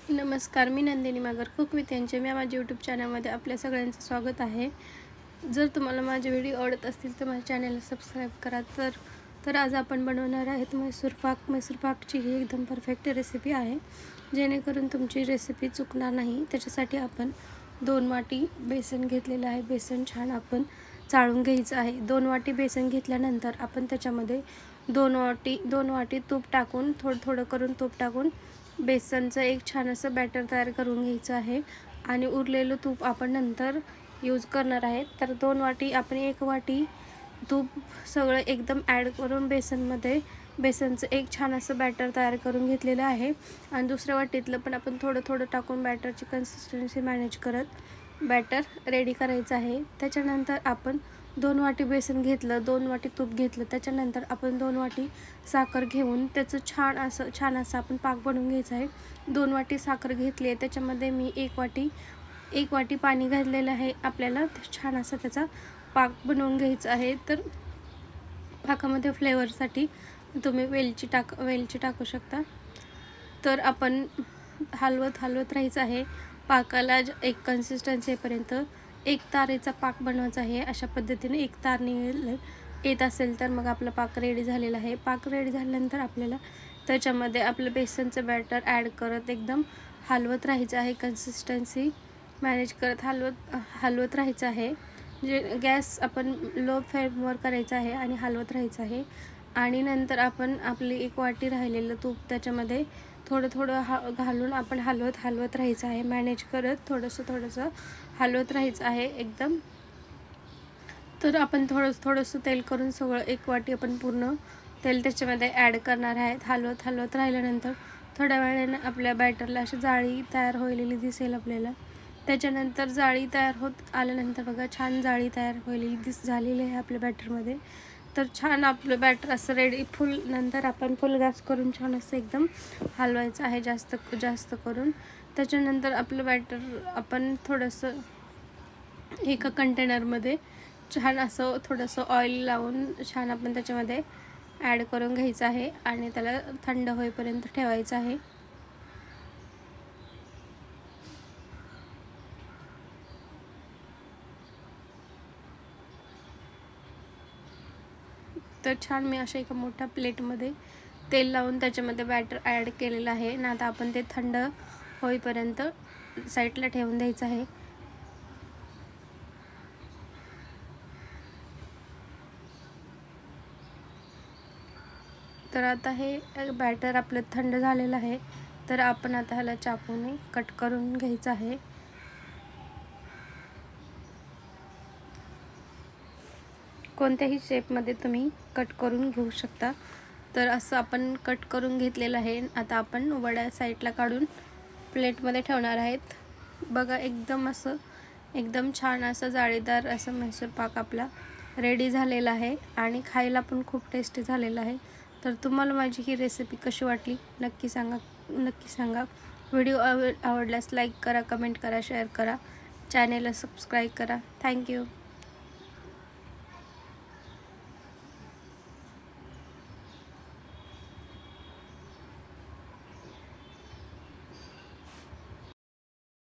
नमस्कार, मी नंदिनी मागर cook with यांचे मी माझ्या यूट्यूब चॅनलमध्ये आपल्या सगळ्यांचं स्वागत आहे। जर तुम्हाला माझे व्हिडिओ आवडत असतील तर माझ्या चॅनलला सबस्क्राईब करा। तर आज आपण बनवणार आहेत मैसूर पाक। मैसूर पाकची ही एकदम परफेक्ट रेसिपी आहे, जेणेकरून तुमची रेसिपी चुकणार नाही। त्याच्यासाठी आपण 2 वाटी बेसन घेतलेलं आहे। बेसन छान आपण चाळून घ्यायचं आहे। 2 वाटी बेसन घेतल्यानंतर आपण त्याच्यामध्ये 2 वाटी तूप टाकून थोडं करून तूप टाकून बेसनचं एक छान असं बॅटर तयार करून घ्यायचं आहे आणि उरलेलं तूप आपण नंतर यूज करणार आहे। तर 2 वाटी आपण 1 वाटी तूप सगळं एकदम ॲड करून बेसनचं एक छान असं बॅटर तयार करून घेतलेलं आहे आणि दुसऱ्या वाटीतलं पण आपण थोडं टाकून बॅटरची कन्सिस्टन्सी मॅनेज करत बॅटर रेडी करायचं आहे। त्याच्यानंतर आपण 2 वाटी बेसन घेतलं, 2 वाटी तूप घेतलं, त्याच्यानंतर आपण 2 वाटी साखर घेऊन त्याचं छान असं आपण पाक बनवून घ्यायचं आहे। 2 वाटी साखर घेतली आहे, त्याच्यामध्ये मी 1 वाटी पाणी घातलेलं आहे। आपल्याला छान असा त्याचा पाक बनवून घ्यायचा आहे। तर पाकामध्ये फ्लेवरसाठी तुम्ही वेलची टाकू शकता। तर आपण हलवत राहायचं आहे पाकाला एक कन्सिस्टन्सी येईपर्यंत। एक तारेचा पाक बनवायचा आहे। अशा पद्धतीने एक तार येत असेल तर मग आपला पाक रेडी झालेला आहे। पाक रेडी झाल्यानंतर आपल्याला त्याच्यामध्ये आपलं बेसनचं बॅटर ॲड करत एकदम हलवत राहायचं आहे। कन्सिस्टन्सी मॅनेज करत हलवत राहायचं आहे। जे गॅस आपण लो फ्लेमवर करायचा आहे आणि हलवत राहायचं आहे। आणि नंतर आपण आपली 1 वाटी राहिलेलं तूप त्याच्यामध्ये थोडं घालून आपण हलवत राहायचं आहे। मॅनेज करत थोडंसं हलवत राहायचं आहे एकदम। तर आपण थोडंसं तेल करून सगळं 1 वाटी आपण पूर्ण तेल त्याच्यामध्ये ॲड करणार आहे। हलवत राहिल्यानंतर थोड्या वेळाने आपल्या बॅटरला अशी जाळी तयार होईलेली दिसेल आपल्याला। त्याच्यानंतर जाळी तयार होत आल्यानंतर बघा छान जाळी तयार होईलेली झालेली आहे आपल्या बॅटरमध्ये। तर छान आपलं बॅटर असं रेडी नंतर आपण फुल गॅस करून छान असं एकदम हलवायचं आहे जास्त करून। त्याच्यानंतर आपलं बॅटर आपण थोडंसं एका कंटेनरमध्ये छान असं थोडंसं ऑइल लावून छान आपण त्याच्यामध्ये ॲड करून घ्यायचं आहे आणि त्याला थंड होईपर्यंत ठेवायचं आहे। तर छान मी अशा एका मोठ्या प्लेटमध्ये तेल लावून त्याच्यामध्ये बॅटर ॲड केलेलं आहे आणि आता आपण ते थंड होईपर्यंत साईडला ठेवून द्यायचं आहे। तर आता हे बॅटर आपलं थंड झालेलं आहे। तर आपण आता ह्याला चाकूने कट करून घ्यायचं आहे। कोणत्याही शेपमध्ये तुम्ही कट करून घेऊ शकता। तर असं आपण कट करून घेतलेलं आहे। आता आपण वड्या साईडला काढून प्लेटमध्ये ठेवणार आहेत। बघा एकदम छान असं जाळीदार असं मैसूर पाक आपला रेडी झालेला आहे आणि खायला पण खूप टेस्टी झालेला आहे। तर तुम्हाला माझी ही रेसिपी कशी वाटली नक्की सांगा। व्हिडिओ आवडल्यास लाईक करा, कमेंट करा, शेअर करा, चॅनेलला सबस्क्राईब करा। थँक्यू।